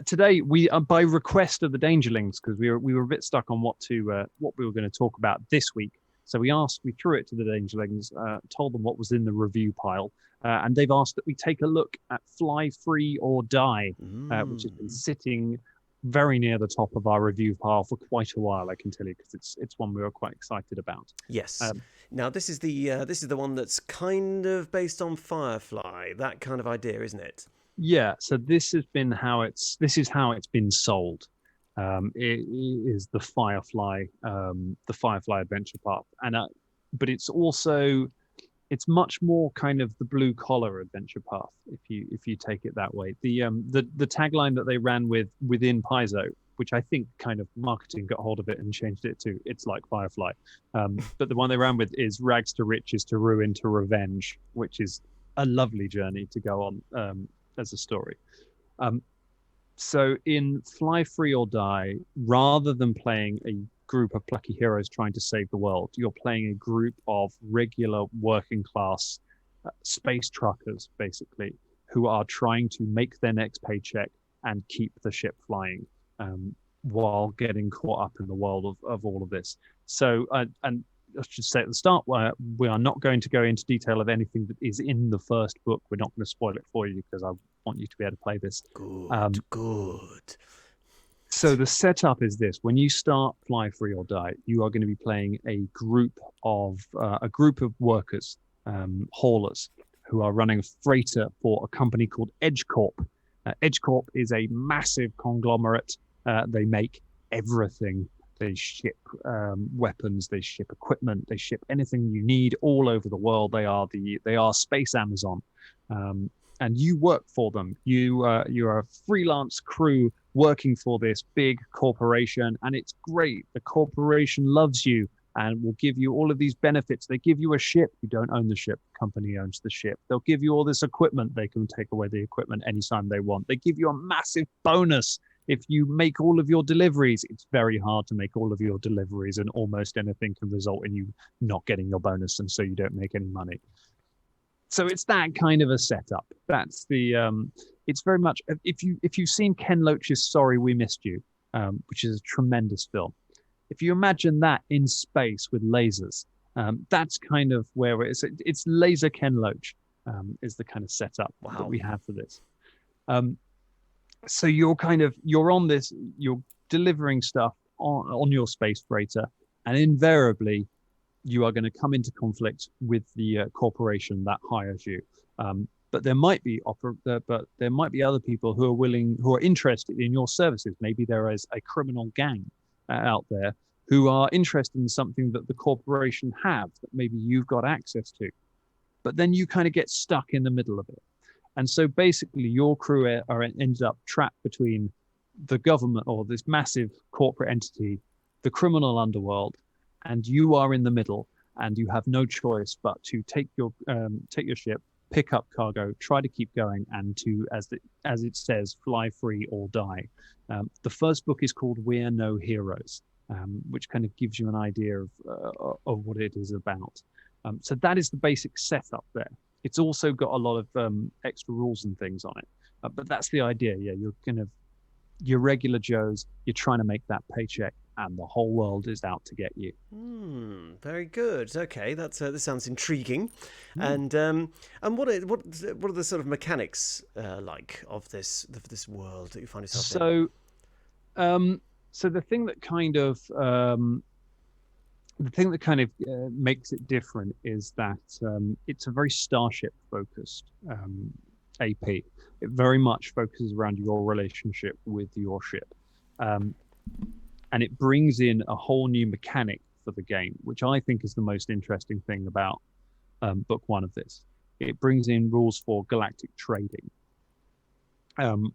Today we are by request of the Dangerlings, because we were a bit stuck on what we were going to talk about this week. So we threw it to the Dangerlings, told them what was in the review pile, and they've asked that we take a look at Fly Free or Die, which has been sitting very near the top of our review pile for quite a while, I can tell you, because it's one we were quite excited about. Yes. Now this is the one that's kind of based on Firefly, that kind of idea, isn't it? Yeah. So this is how it's been sold. It is the Firefly adventure path, and but it's much more kind of the blue collar adventure path, if you take it that way. The tagline that they ran with within Paizo, which I think kind of marketing got hold of it and changed it to "It's like Firefly," but the one they ran with is "Rags to riches to ruin to revenge," which is a lovely journey to go on as a story. So in Fly Free or Die, rather than playing a group of plucky heroes trying to save the world, you're playing a group of regular working class space truckers, basically, who are trying to make their next paycheck and keep the ship flying, while getting caught up in the world of all of this. So, and I should say at the start, we are not going to go into detail of anything that is in the first book. We're not going to spoil it for you, because I want you to be able to play this. Good. So the setup is this: when you start Fly Free or Die, you are going to be playing a group of workers, haulers, who are running a freighter for a company called Edge Corp. Edge Corp is a massive conglomerate. They make everything. They ship weapons, they ship equipment, they ship anything you need all over the world. They are Space Amazon, and you work for them. You're a freelance crew working for this big corporation, and it's great. The corporation loves you and will give you all of these benefits. They give you a ship. You don't own the ship. The company owns the ship. They'll give you all this equipment. They can take away the equipment anytime they want. They give you a massive bonus if you make all of your deliveries. It's very hard to make all of your deliveries, and almost anything can result in you not getting your bonus, and so you don't make any money. So it's that kind of a setup. That's it's very much, if you've seen Ken Loach's Sorry We Missed You, which is a tremendous film. If you imagine that in space with lasers, that's kind of where it's laser Ken Loach, is the kind of setup that we have for this. So you're on this, you're delivering stuff on your space freighter, and invariably you are going to come into conflict with the corporation that hires you. But there might be other people who are interested in your services. Maybe there is a criminal gang out there who are interested in something that the corporation have that maybe you've got access to. But then you kind of get stuck in the middle of it. And so basically your crew ends up trapped between the government, or this massive corporate entity, the criminal underworld, and you are in the middle, and you have no choice but to take your ship, pick up cargo, try to keep going, and to, as it says, fly free or die. The first book is called We're No Heroes, which kind of gives you an idea of what it is about. So that is the basic setup there. It's also got a lot of extra rules and things on it, but that's the idea. Yeah, you're regular Joes. You're trying to make that paycheck, and the whole world is out to get you. Very good. Okay, this sounds intriguing. And what are the sort of mechanics like of this world that you find yourself in? So the thing that kind of makes it different is that it's a very Starship focused AP. It very much focuses around your relationship with your ship. And it brings in a whole new mechanic for the game, which I think is the most interesting thing about book one of this. It brings in rules for galactic trading,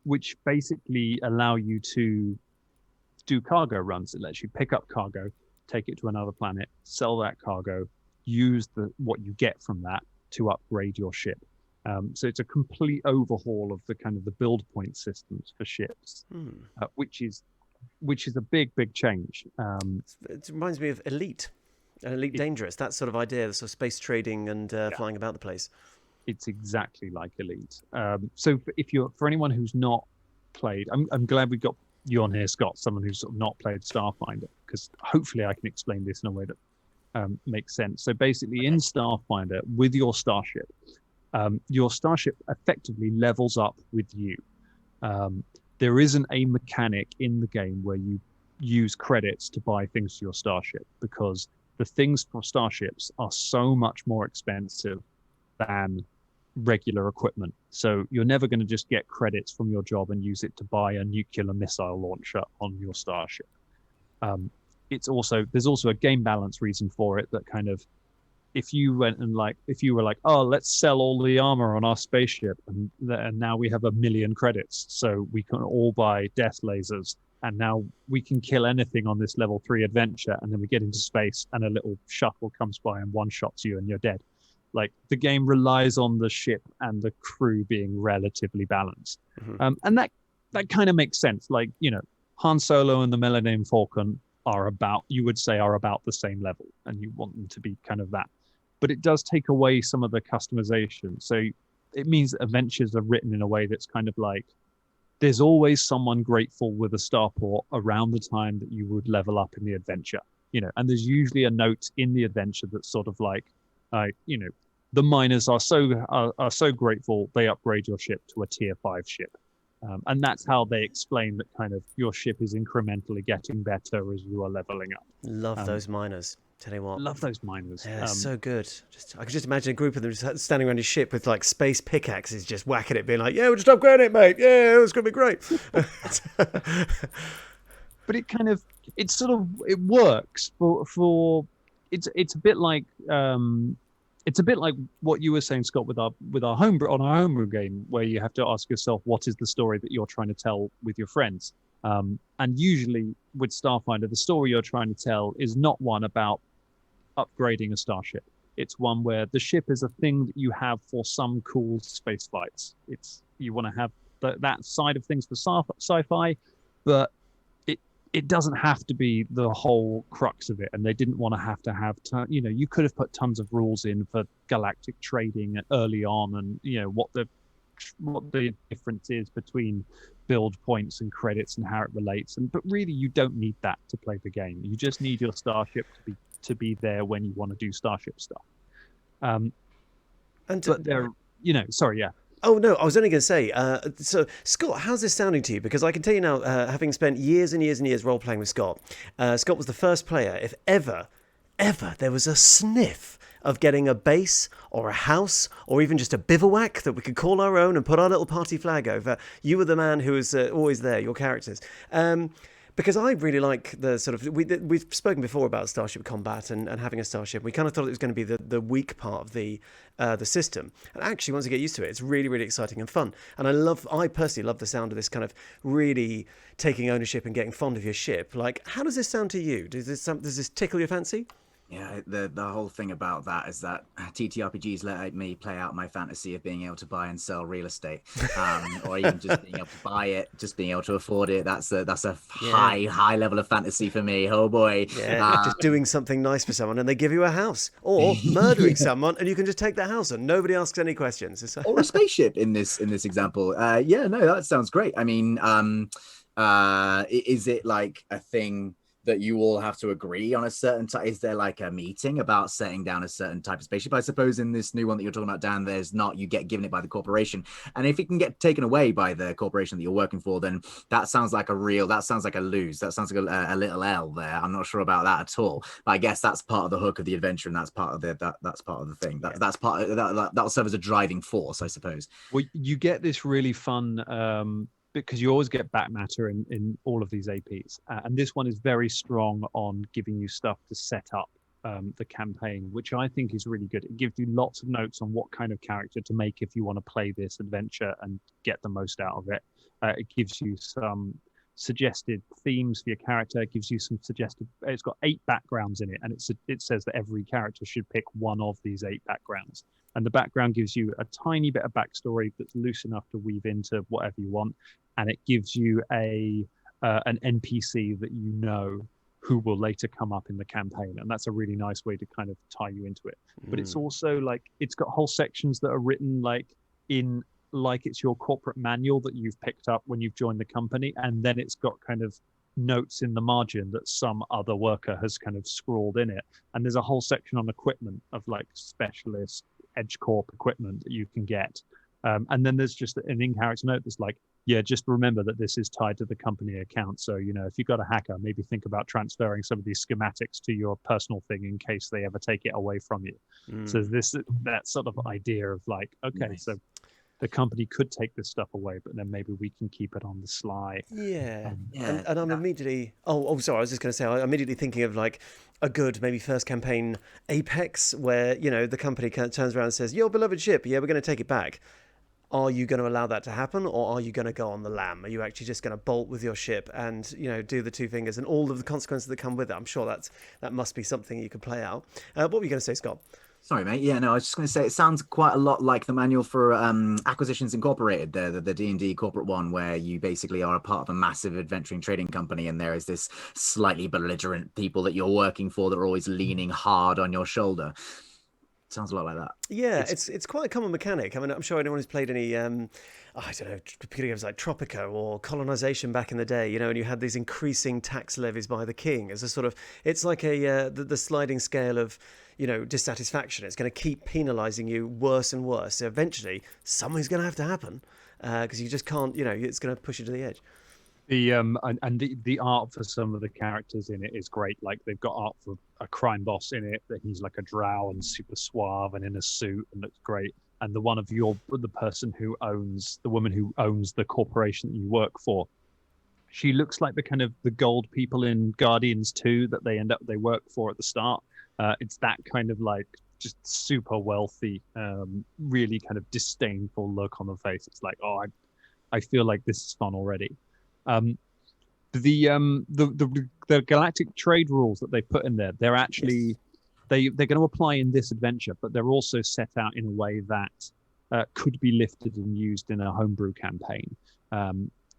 which basically allow you to do cargo runs. It lets you pick up cargo, take it to another planet, sell that cargo, use what you get from that to upgrade your ship. So it's a complete overhaul of the build point systems for ships, which is a big change. It reminds me of Elite Dangerous, that sort of idea, the sort of space trading and flying about the place. It's exactly like Elite. So for anyone who's not played, I'm glad we got you on here, Scott, someone who's sort of not played Starfinder, because hopefully I can explain this in a way that makes sense. So basically, in Starfinder, with your starship effectively levels up with you. There isn't a mechanic in the game where you use credits to buy things for your starship, because the things for starships are so much more expensive than regular equipment. So you're never going to just get credits from your job and use it to buy a nuclear missile launcher on your starship. There's also a game balance reason for it, that kind of, if you were like, oh, let's sell all the armor on our spaceship, and now we have 1 million credits, so we can all buy death lasers, and now we can kill anything on this level 3 adventure, and then we get into space and a little shuttle comes by and one shots you and you're dead. Like, the game relies on the ship and the crew being relatively balanced. And that kind of makes sense. Like, Han Solo and the Millennium Falcon are about the same level, and you want them to be kind of that. But it does take away some of the customization. So it means that adventures are written in a way that's kind of like, there's always someone grateful with a starport around the time that you would level up in the adventure, and there's usually a note in the adventure that's sort of like, the miners are so grateful they upgrade your ship to a tier 5 ship. And that's how they explain that kind of your ship is incrementally getting better as you are leveling up. Love those miners. Tell you what. Love those miners. Yeah, so good. I could just imagine a group of them just standing around your ship with like space pickaxes, just whacking it, being like, "Yeah, we'll just upgrade it, mate. Yeah, it's gonna be great." But it works for it's a bit like what you were saying, Scott, with our homebrew game, where you have to ask yourself, what is the story that you're trying to tell with your friends? And usually with Starfinder, the story you're trying to tell is not one about upgrading a starship. It's one where the ship is a thing that you have for some cool space fights. You want to have that side of things for sci-fi, but it doesn't have to be the whole crux of it. And they didn't want to have you could have put tons of rules in for galactic trading early on, and what the difference is between build points and credits and how it relates. But really, you don't need that to play the game. You just need your starship to be there when you want to do starship stuff. Sorry, yeah. Oh, no, I was only going to say, so Scott, how's this sounding to you? Because I can tell you now, having spent years and years and years role-playing with Scott, Scott was the first player, if ever there was a sniff of getting a base or a house or even just a bivouac that we could call our own and put our little party flag over, you were the man who was always there, your characters. Because I really like the sort of... We've spoken before about Starship combat and having a starship. We kind of thought it was going to be the weak part of the system. And actually, once you get used to it, it's really, really exciting and fun. And I personally love the sound of this kind of really taking ownership and getting fond of your ship. Like, how does this sound to you? Does this tickle your fancy? Yeah, the whole thing about that is that TTRPGs let me play out my fantasy of being able to buy and sell real estate, or even just being able to buy it, just being able to afford it. That's a high level of fantasy for me. Oh boy, just doing something nice for someone and they give you a house, or murdering someone and you can just take the house and nobody asks any questions. Or a spaceship in this example. That sounds great. I mean, is it like a thing that you all have to agree on a certain type? Is there like a meeting about setting down a certain type of spaceship? I suppose in this new one that you're talking about, Dan, there's not. You get given it by the corporation, and if it can get taken away by the corporation that you're working for, then that sounds like a lose. That sounds like a little L there. I'm not sure about that at all, but I guess that's part of the hook of the adventure, and that's part of that's part of the thing. That's part of that'll serve as a driving force, I suppose. Well, you get this really fun because you always get back matter in all of these APs. And this one is very strong on giving you stuff to set up the campaign, which I think is really good. It gives you lots of notes on what kind of character to make if you want to play this adventure and get the most out of it. It gives you some suggested themes for your character. It gives you some suggested... It's got 8 backgrounds in it, and it says that every character should pick one of these 8 backgrounds. And the background gives you a tiny bit of backstory that's loose enough to weave into whatever you want. And it gives you an NPC that you know who will later come up in the campaign. And that's a really nice way to kind of tie you into it. But it's also like, it's got whole sections that are written like in like it's your corporate manual that you've picked up when you've joined the company, and then it's got kind of notes in the margin that some other worker has kind of scrawled in it. And there's a whole section on equipment of like specialist Edge Corp equipment that you can get. And then there's just an in-character note that's like, yeah, just remember that this is tied to the company account. So, if you've got a hacker, maybe think about transferring some of these schematics to your personal thing in case they ever take it away from you. So that sort of idea of like, okay, so the company could take this stuff away, but then maybe we can keep it on the sly. Yeah. And I'm immediately... sorry, I was just going to say, I'm immediately thinking of like a good, maybe first campaign Apex, where, the company kind of turns around and says, your beloved ship, yeah, we're going to take it back. Are you going to allow that to happen, or are you going to go on the lam? Are you actually just going to bolt with your ship and, do the two fingers and all of the consequences that come with it? I'm sure that must be something you could play out. What were you going to say, Scott? Sorry, mate. Yeah, no, I was just going to say it sounds quite a lot like the manual for Acquisitions Incorporated, the D&D corporate one, where you basically are a part of a massive adventuring trading company, and there is this slightly belligerent people that you're working for that are always leaning hard on your shoulder. Sounds a lot like that. Yeah, it's quite a common mechanic. I mean, I'm sure anyone who's played any, I don't know, computer games like Tropico or Colonization back in the day, and you had these increasing tax levies by the king as a sort of, it's like the sliding scale of, dissatisfaction. It's going to keep penalising you worse and worse. So eventually, something's going to have to happen because you just can't, it's going to push you to the edge. The art for some of the characters in it is great. Like they've got art for a crime boss in it that he's like a drow and super suave and in a suit and looks great. And the woman who owns the corporation that you work for, she looks like the kind of the gold people in Guardians 2 that they work for at the start. It's that kind of like just super wealthy, really kind of disdainful look on the face. It's like, oh, I feel like this is fun already. The galactic trade rules that they put in there, they're actually they're going to apply in this adventure, but they're also set out in a way that could be lifted and used in a homebrew campaign,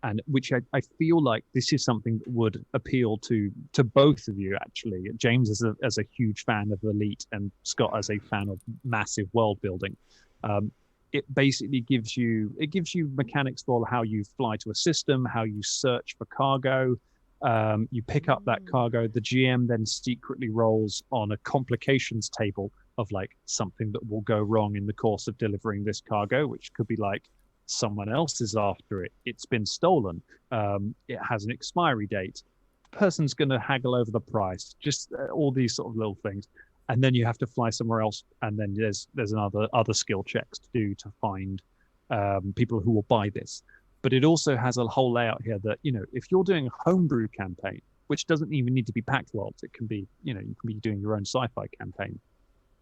and which I feel like this is something that would appeal to both of you actually. James as a huge fan of Elite, and Scott as a fan of massive world building. It basically gives you mechanics for how you fly to a system, how you search for cargo. You pick up that cargo. The GM then secretly rolls on a complications table of like something that will go wrong in the course of delivering this cargo, which could be like someone else is after it. It's been stolen. It has an expiry date. The person's going to haggle over the price. Just all these sort of little things. And then you have to fly somewhere else, and then there's other skill checks to do to find people who will buy this. But it also has a whole layout here that, if you're doing a homebrew campaign, which doesn't even need to be packed worlds, it can be, you can be doing your own sci-fi campaign.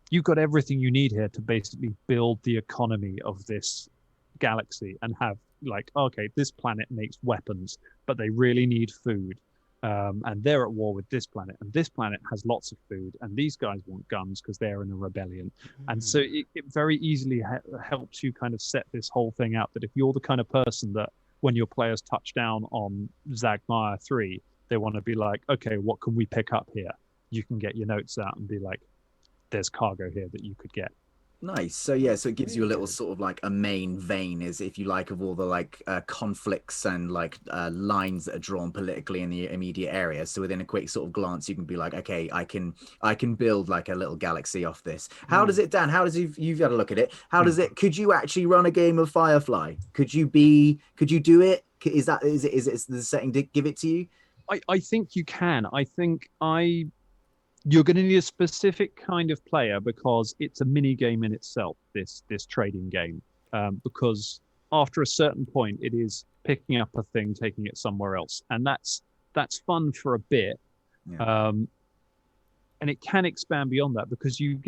You've got everything you need here to basically build the economy of this galaxy and have like, okay, this planet makes weapons, but they really need food. And they're at war with this planet, and this planet has lots of food, and these guys want guns because they're in a rebellion. And so it very easily helps you kind of set this whole thing out that if you're the kind of person that when your players touch down on Zagmire 3, they want to be like, okay, what can we pick up here? You can get your notes out and be like, there's cargo here that you could get. Nice. So yeah, so it gives you a little sort of like a main vein, is if you like, of all the like conflicts and like lines that are drawn politically in the immediate area. So within a quick sort of glance, you can be like, okay, I can build like a little galaxy off this. How does it, Dan? How does you've got to look at it? How does it? Could you actually run a game of Firefly? Could you do it? Is it the setting to give it to you? I think you can. You're going to need a specific kind of player because it's a mini game in itself, this trading game. Because after a certain point, it is picking up a thing, taking it somewhere else, and that's fun for a bit. Yeah. And it can expand beyond that because you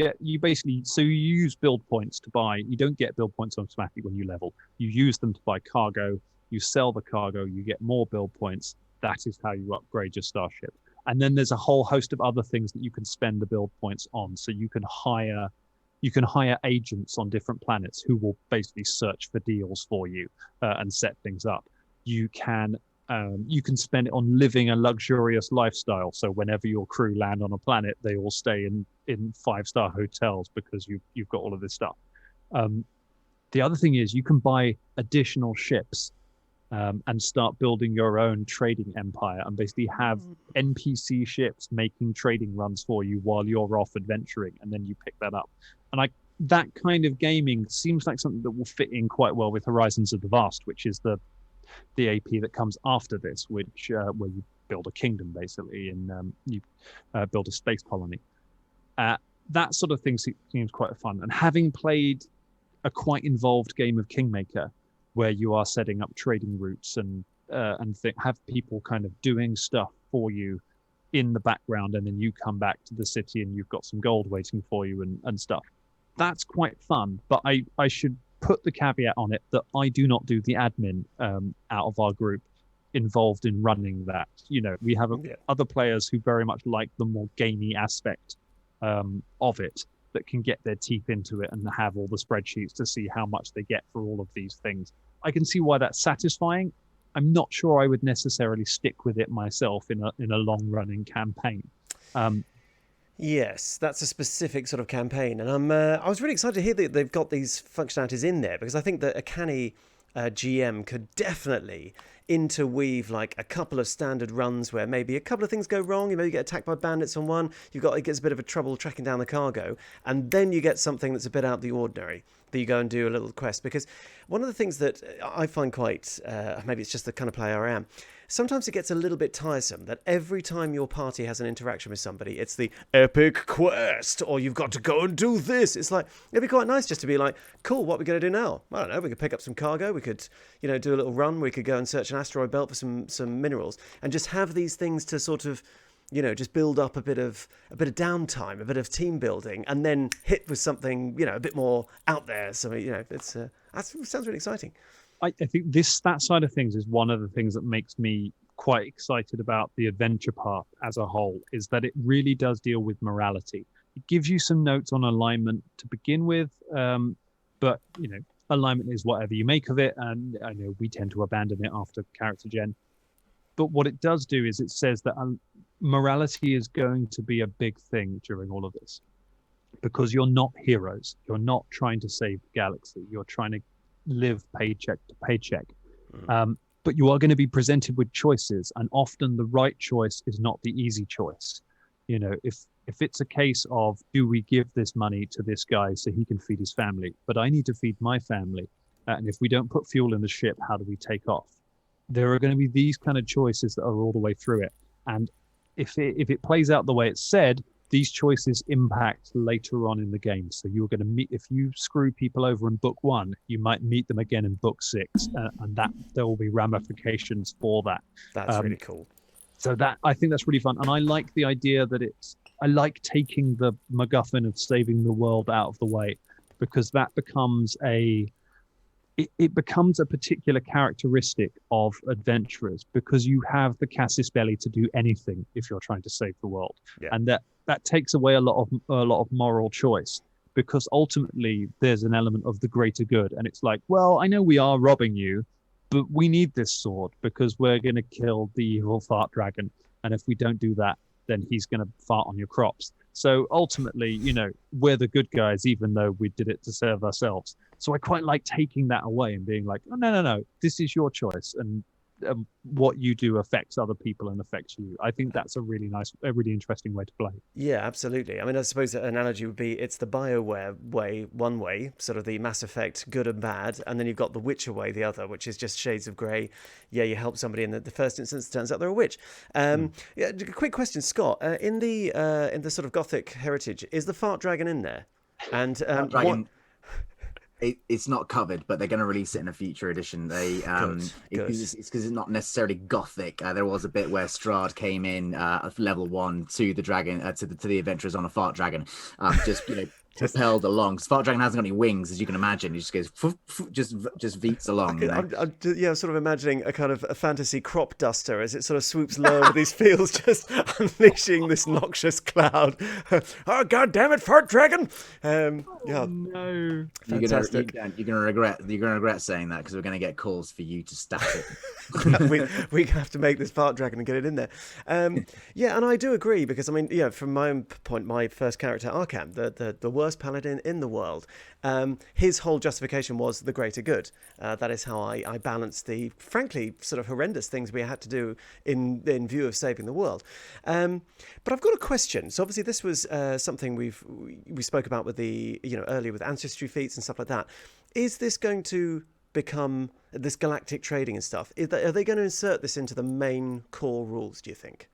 use build points to buy. You don't get build points automatically when you level. You use them to buy cargo. You sell the cargo. You get more build points. That is how you upgrade your starship. And then there's a whole host of other things that you can spend the build points on. So you can hire agents on different planets who will basically search for deals for you and set things up. You can spend it on living a luxurious lifestyle. So whenever your crew land on a planet, they all stay in 5-star hotels because you've got all of this stuff. The other thing is you can buy additional ships and start building your own trading empire and basically have NPC ships making trading runs for you while you're off adventuring, and then you pick that up. And that kind of gaming seems like something that will fit in quite well with Horizons of the Vast, which is the AP that comes after this, which where you build a kingdom basically, and you build a space colony. That sort of thing seems quite fun. And having played a quite involved game of Kingmaker, where you are setting up trading routes and have people kind of doing stuff for you in the background, and then you come back to the city and you've got some gold waiting for you and stuff. That's quite fun, but I should put the caveat on it that I do not do the admin out of our group involved in running that. We have other players who very much like the more gamey aspect of it, that can get their teeth into it and have all the spreadsheets to see how much they get for all of these things. I can see why that's satisfying. I'm not sure I would necessarily stick with it myself in a long-running campaign. Yes, that's a specific sort of campaign, and I was really excited to hear that they've got these functionalities in there, because I think that a canny GM could definitely interweave like a couple of standard runs where maybe a couple of things go wrong. You maybe get attacked by bandits on one. It gets a bit of a trouble tracking down the cargo, and then you get something that's a bit out of the ordinary that you go and do a little quest. Because one of the things that I find quite maybe it's just the kind of player I am. Sometimes it gets a little bit tiresome that every time your party has an interaction with somebody, it's the epic quest, or you've got to go and do this. It's like, it'd be quite nice just to be like, cool, what are we going to do now? I don't know, we could pick up some cargo, we could, do a little run, we could go and search an asteroid belt for some minerals, and just have these things to sort of, just build up a bit of downtime, a bit of team building, and then hit with something, a bit more out there. So, that sounds really exciting. I think that side of things is one of the things that makes me quite excited about the adventure path as a whole, is that it really does deal with morality. It gives you some notes on alignment to begin with, but alignment is whatever you make of it, and I know we tend to abandon it after character gen. But what it does do is it says that morality is going to be a big thing during all of this, because you're not heroes. You're not trying to save the galaxy. You're trying to live paycheck to paycheck, but you are going to be presented with choices, and often the right choice is not the easy choice. If it's a case of, do we give this money to this guy so he can feed his family, but I need to feed my family, and if we don't put fuel in the ship, how do we take off? There are going to be these kind of choices that are all the way through it, and if it plays out the way it's said, these choices impact later on in the game. So you're going to meet, if you screw people over in book 1, you might meet them again in book 6, and that there will be ramifications for that. That's really cool. So I think that's really fun, and I like the idea that I like taking the MacGuffin of saving the world out of the way, because that becomes it becomes a particular characteristic of adventurers, because you have the casus belli to do anything if you're trying to save the world, and that takes away a lot of moral choice, because ultimately there's an element of the greater good, and it's like, well, I know we are robbing you, but we need this sword because we're going to kill the evil fart dragon, and if we don't do that, then he's going to fart on your crops. So ultimately, we're the good guys, even though we did it to serve ourselves. So I quite like taking that away and being like, oh, no, this is your choice, and what you do affects other people and affects you. I think that's a really interesting way to play. Yeah, absolutely. I mean, I suppose the analogy would be it's the BioWare way, one way, sort of the Mass Effect good and bad, and then you've got the Witcher way, the other, which is just shades of grey. Yeah, you help somebody in the first instance, turns out they're a witch. Yeah, quick question, Scott. In the sort of Gothic heritage, is the fart dragon in there? And dragon. It's not covered, but they're going to release it in a future edition. They it's because it's not necessarily Gothic. There was a bit where Strahd came in level 1 to the dragon to the adventurers on a fart dragon, just propelled along. Fart dragon hasn't got any wings, as you can imagine. He just goes just veets along. I'm sort of imagining a kind of a fantasy crop duster as it sort of swoops low over these fields, just unleashing this noxious cloud. Oh, God damn it, fart dragon! No, fantastic. You're gonna regret saying that, because we're gonna get calls for you to stat it. we have to make this fart dragon and get it in there. Yeah, and I do agree, because I mean, from my own point, my first character, Arkham, the worst paladin in the world. His whole justification was the greater good. That is how I balanced the, frankly, sort of horrendous things we had to do in view of saving the world. But I've got a question. So obviously this was something we spoke about with the, earlier with ancestry feats and stuff like that. Is this going to become this galactic trading and stuff? Are they going to insert this into the main core rules, do you think?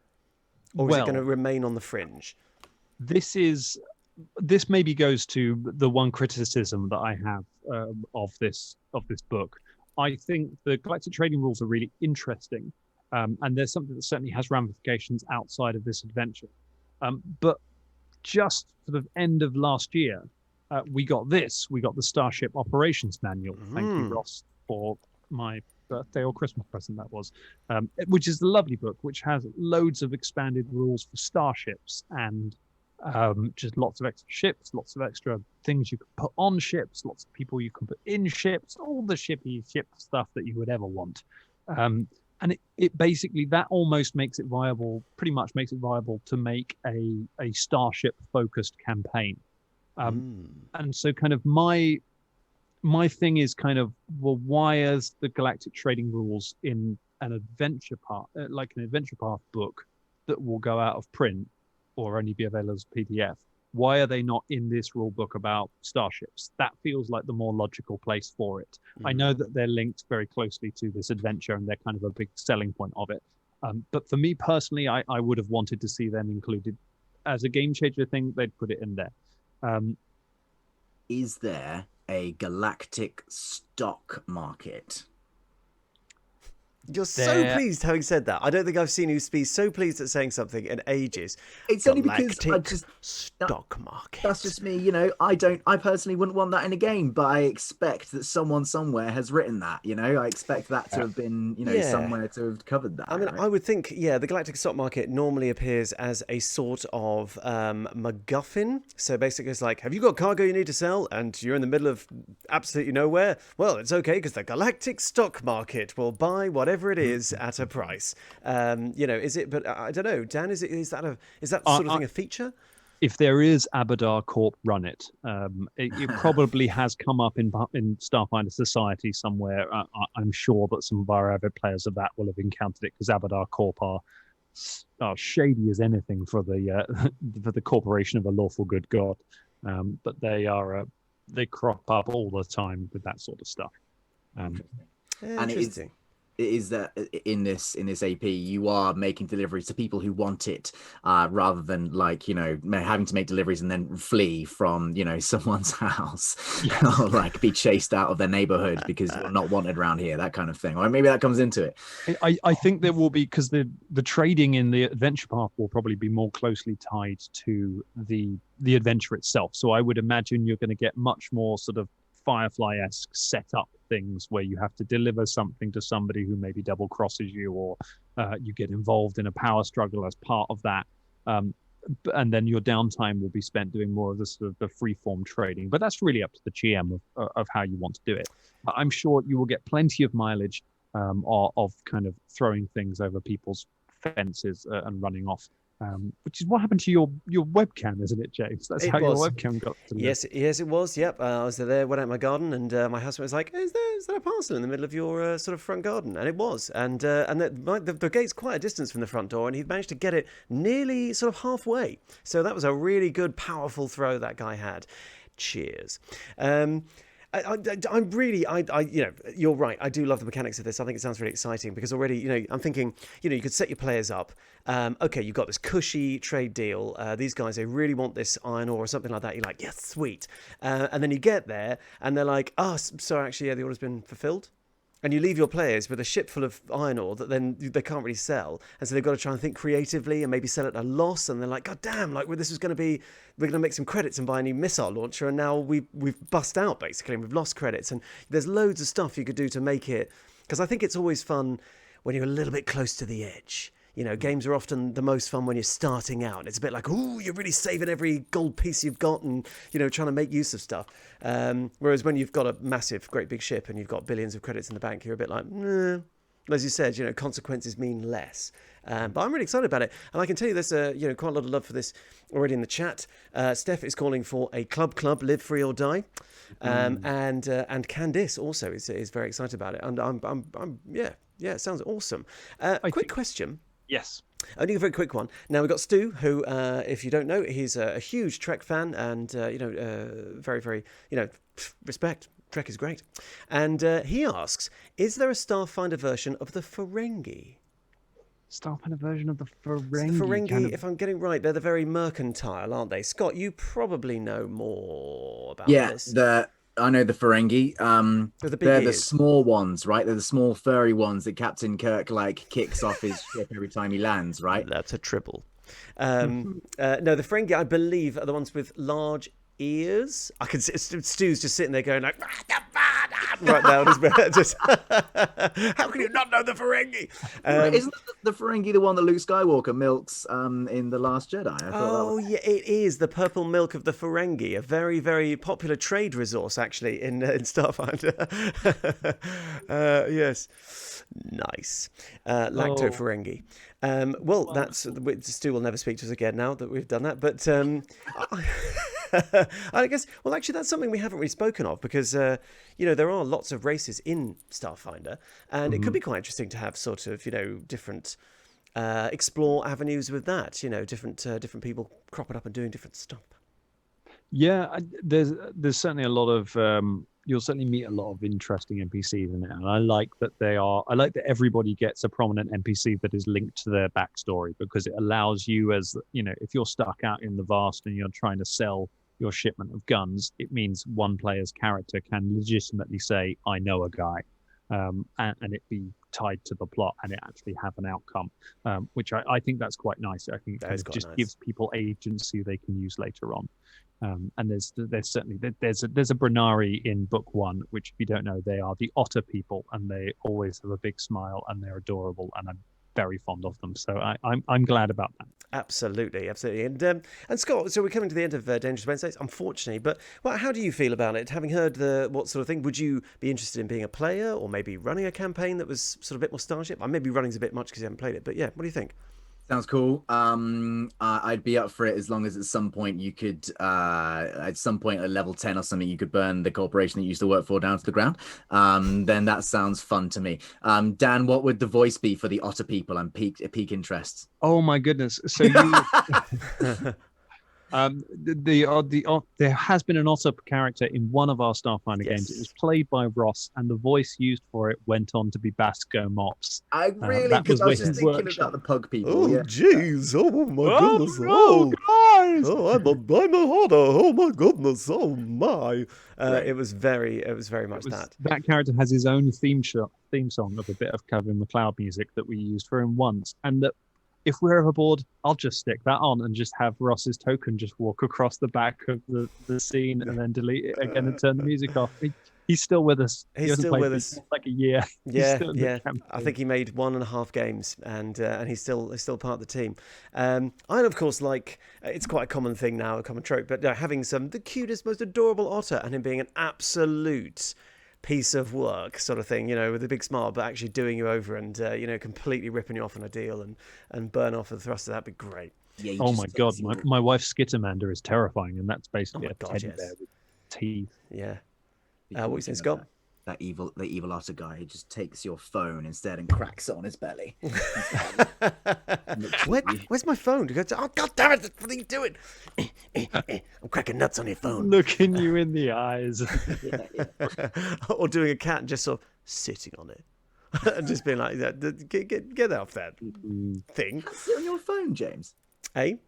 Or is it going to remain on the fringe? This maybe goes to the one criticism that I have of this book. I think the galactic trading rules are really interesting, and there's something that certainly has ramifications outside of this adventure. But just sort of end of last year, we got the Starship Operations Manual. Thank you, Ross, for my birthday or Christmas present that was, which is a lovely book, which has loads of expanded rules for starships and just lots of extra ships, lots of extra things you can put on ships, lots of people you can put in ships, all the ship stuff that you would ever want. And it basically, that almost makes it viable, pretty much makes it viable to make a starship focused campaign. And so kind of my thing is kind of, well, why is the galactic trading rules in an adventure path, like an adventure path book that will go out of print or only be available as a PDF? Why are they not in this rule book about starships? That feels like the more logical place for it. I know that they're linked very closely to this adventure and they're kind of a big selling point of it. But for me personally, I would have wanted to see them included as a game changer thing. They'd put it in there. Is there a galactic stock market? You're so pleased having said that. I don't think I've seen you be so pleased at saying something in ages. It's only because I just stock market. That's just me, I personally wouldn't want that in a game, but I expect that someone somewhere has written that, I expect that to have been, somewhere to have covered that. I mean, right? I would think, the galactic stock market normally appears as a sort of MacGuffin. So basically it's like, have you got cargo you need to sell and you're in the middle of absolutely nowhere? Well, it's okay because the galactic stock market will buy whatever it is at a price. Is it? But I don't know, Dan. Is that sort of thing a feature? If there is Abadar Corp run it, it probably has come up in Starfinder Society somewhere. I'm sure that some of our avid players of that will have encountered it because Abadar Corp are shady as anything for the corporation of a lawful good god. But they crop up all the time with that sort of stuff. Interesting. It is that in this AP you are making deliveries to people who want it, rather than having to make deliveries and then flee from someone's house or be chased out of their neighborhood because you're not wanted around here, that kind of thing. Or maybe that comes into it. I think there will be, because the trading in the adventure path will probably be more closely tied to the adventure itself. So I would imagine you're going to get much more sort of Firefly-esque setup things where you have to deliver something to somebody who maybe double crosses you, or you get involved in a power struggle as part of that, and then your downtime will be spent doing more of the sort of the free-form trading. But that's really up to the GM of how you want to do it. I'm sure you will get plenty of mileage of kind of throwing things over people's fences and running off. Which is what happened to your webcam, isn't it, James? That's how your webcam got to Yes, it was. Yep, I was there, went out in my garden, and my husband was like, "Is there a parcel in the middle of your sort of front garden?" And it was, and the gate's quite a distance from the front door, and he'd managed to get it nearly sort of halfway. So that was a really good, powerful throw that guy had. Cheers. I'm really, you're right. I do love the mechanics of this. I think it sounds really exciting because already, I'm thinking, you could set your players up. Okay, you've got this cushy trade deal. These guys, they really want this iron ore or something like that. You're like, yes, sweet. And then you get there and they're like, oh, sorry, actually, the order's been fulfilled. And you leave your players with a ship full of iron ore that then they can't really sell. And so they've got to try and think creatively and maybe sell at a loss. And they're like, God damn, this is going to be, we're going to make some credits and buy a new missile launcher. And now we've bust out, basically, and we've lost credits. And there's loads of stuff you could do to make it. Because I think it's always fun when you're a little bit close to the edge. Games are often the most fun when you're starting out. It's a bit like, ooh, you're really saving every gold piece you've got and, trying to make use of stuff. Whereas when you've got a massive, great big ship and you've got billions of credits in the bank, you're a bit like, nah, as you said, consequences mean less. But I'm really excited about it, and I can tell you there's quite a lot of love for this already in the chat. Steph is calling for a club, live free or die, and Candice also is very excited about it, and I'm it sounds awesome. Quick question. Yes. Only a very quick one. Now we've got Stu, who, if you don't know, he's a huge Trek fan, and very, very, respect. Trek is great, and he asks, "Is there a Starfinder version of the Ferengi?" Starfinder version of the Ferengi. So the Ferengi, if I'm getting right, they're the very mercantile, aren't they? Scott, you probably know more about this. I know the Ferengi. They're the ears. small ones, right? They're the small furry ones that Captain Kirk kicks off his ship every time he lands, right? That's a triple. No, the Ferengi, I believe, are the ones with large ears. I can see Stu's just sitting there going like right now. Just how can you not know the Ferengi? Isn't the Ferengi the one that Luke Skywalker milks in The Last Jedi? Yeah, it is the purple milk of the Ferengi, a very, very popular trade resource actually in Starfinder. Yes, nice. Lacto Ferengi. Well, that's Stu will never speak to us again now that we've done that. But I guess, well, actually, that's something we haven't really spoken of because, there are lots of races in Starfinder, and it could be quite interesting to have sort of, different explore avenues with that. Different people cropping up and doing different stuff. Yeah, there's certainly a lot of you'll certainly meet a lot of interesting NPCs in it, and I like that everybody gets a prominent NPC that is linked to their backstory, because it allows you, as if you're stuck out in the vast and you're trying to sell your shipment of guns, it means one player's character can legitimately say, I know a guy, and it be tied to the plot and it actually have an outcome, which I think that's quite nice. I think it just gives people agency they can use later on. And there's certainly there's a Brunari in book 1, which, if you don't know, they are the otter people, and they always have a big smile and they're adorable, and I'm very fond of them. So I'm glad about that. Absolutely. And Scott, so we're coming to the end of Dangerous Wednesdays, unfortunately. But how do you feel about it? Having heard what sort of thing, would you be interested in being a player or maybe running a campaign that was sort of a bit more Starship? Maybe running's a bit much because you haven't played it, but yeah, what do you think? Sounds cool. I'd be up for it as long as at some point you could, at level 10 or something, you could burn the corporation that you used to work for down to the ground. Then that sounds fun to me. Dan, what would the voice be for the otter people? I'm peak interest. Oh my goodness! So you. There has been an otter character in one of our Starfinder games. It was played by Ross, and the voice used for it went on to be Basco Mops. I really, because I was just thinking about the pug people. Oh, jeez! Oh my goodness! Oh, guys! Oh, I'm a otter! Oh my goodness! Oh my! It was very much that. That character has his own theme song of a bit of Kevin MacLeod music that we used for him once, and that. If we're ever bored, I'll just stick that on and just have Ross's token just walk across the back of the scene and then delete it again and turn the music off. He's still with us. He's still with us. Like a year. Yeah. I think he made 1.5 games, and he's still part of the team. I of course it's quite a common thing now, a common trope, but having the cutest, most adorable otter, and him being an absolute piece of work sort of thing, with a big smile, but actually doing you over and completely ripping you off on a deal and burn off the thrust of that. Would be great. Yeah, oh my god, my wife's Skittermander is terrifying, and that's basically a teddy bear with teeth. Yeah. What are you saying, Scott? The evil otter guy who just takes your phone instead and cracks it on his belly. Where's my phone? Oh, god damn it! What are you doing? I'm cracking nuts on your phone. Looking you in the eyes. Or doing a cat and just sort of sitting on it. And just being like, get off that thing. Sit on your phone, James. Hey?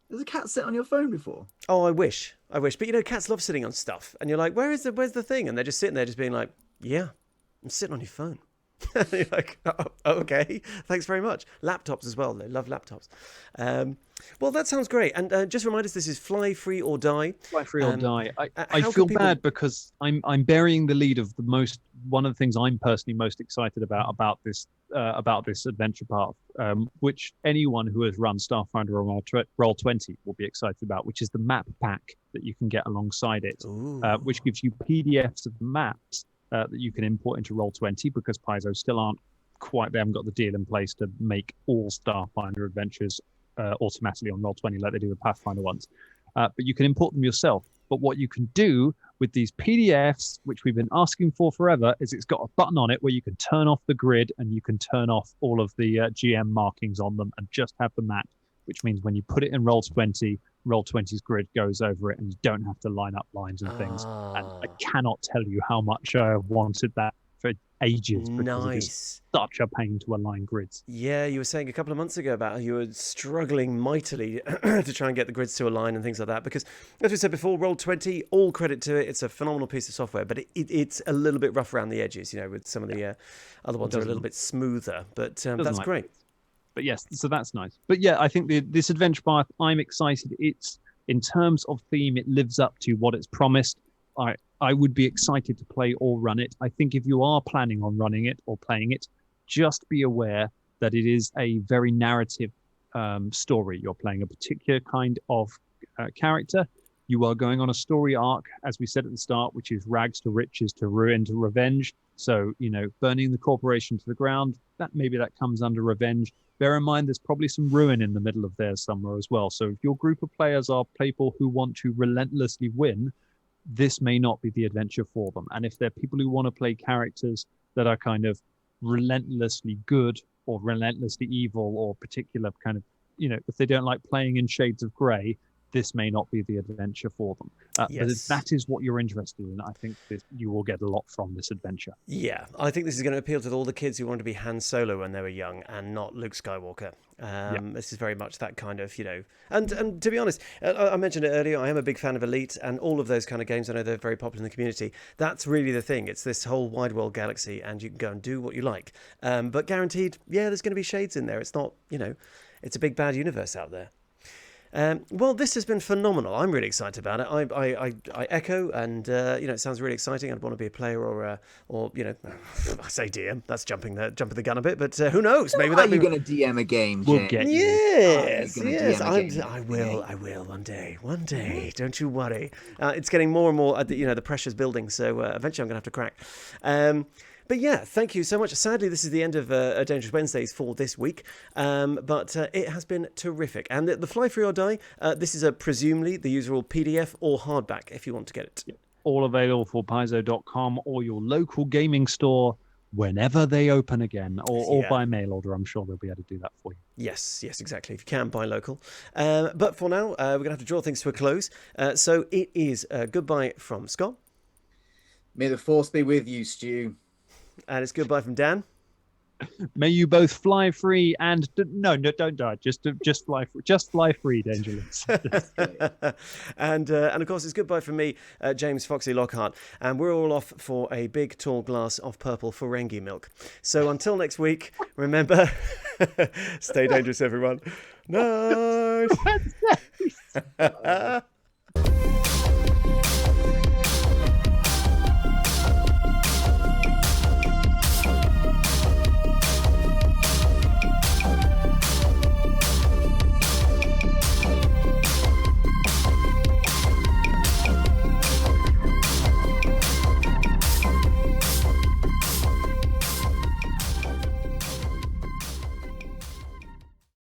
Does a cat sit on your phone before? Oh, I wish. But cats love sitting on stuff. And you're like, where's the thing? And they're just sitting there just being like, yeah, I'm sitting on your phone. You're like, oh, okay, thanks very much. Laptops as well. They love laptops. Well, that sounds great. And just remind us, this is Fly Free or Die. Fly Free or Die. I feel bad because I'm burying the lead of one of the things I'm personally most excited about this adventure path, which anyone who has run Starfinder or Roll20 will be excited about, which is the map pack that you can get alongside it, which gives you PDFs of the maps that you can import into Roll20, because Paizo still aren't they haven't got the deal in place to make all Starfinder adventures automatically on Roll20 like they do with Pathfinder ones. But you can import them yourself. But what you can do with these PDFs, which we've been asking for forever, is it's got a button on it where you can turn off the grid and you can turn off all of the GM markings on them and just have the map, which means when you put it in Roll20, Roll20's grid goes over it and you don't have to line up lines and things. And I cannot tell you how much I wanted that for ages because it is such a pain to align grids. Yeah, you were saying a couple of months ago about how you were struggling mightily to try and get the grids to align and things like that because, as we said before, Roll20, all credit to it, it's a phenomenal piece of software, but it's a little bit rough around the edges, with some of the other ones are a little bit smoother, but that's great. But yes, so that's nice. But yeah, I think this adventure path, I'm excited. It's, in terms of theme, it lives up to what it's promised. I would be excited to play or run it. I think if you are planning on running it or playing it, just be aware that it is a very narrative story. You're playing a particular kind of character. You are going on a story arc, as we said at the start, which is rags to riches to ruin to revenge. So, burning the corporation to the ground, maybe that comes under revenge. Bear in mind, there's probably some ruin in the middle of there somewhere as well. So if your group of players are people who want to relentlessly win, this may not be the adventure for them. And if they're people who want to play characters that are kind of relentlessly good or relentlessly evil or particular kind of, if they don't like playing in shades of grey, this may not be the adventure for them. Yes. But if that is what you're interested in, I think you will get a lot from this adventure. Yeah, I think this is going to appeal to all the kids who wanted to be Han Solo when they were young and not Luke Skywalker. This is very much that kind of, And to be honest, I mentioned it earlier, I am a big fan of Elite and all of those kind of games. I know they're very popular in the community. That's really the thing. It's this whole wide world galaxy and you can go and do what you like. But guaranteed, there's going to be shades in there. It's not, it's a big bad universe out there. Well, this has been phenomenal. I'm really excited about it. I echo, and it sounds really exciting. I'd want to be a player, or I say DM. That's jumping the gun a bit, but who knows? Maybe that you're going to DM a game. We'll get you. Yes. I will one day. Don't you worry. It's getting more and more. The pressure's building, so eventually I'm going to have to crack. But yeah, thank you so much. Sadly, this is the end of Dangerous Wednesdays for this week, but it has been terrific. And the Fly Free or Die, this is presumably the usual PDF or hardback if you want to get it. All available for Paizo.com or your local gaming store whenever they open again, or by mail order. I'm sure they'll be able to do that for you. Yes, exactly. If you can, buy local. But for now, we're going to have to draw things to a close. So it is goodbye from Scott. May the force be with you, Stu. And it's goodbye from Dan. May you both fly free and no, don't die. Just fly free. Just fly free, Dangerous. And of course, it's goodbye from me, James Foxy Lockhart, and we're all off for a big tall glass of purple Ferengi milk. So until next week, remember, stay dangerous, everyone. Night.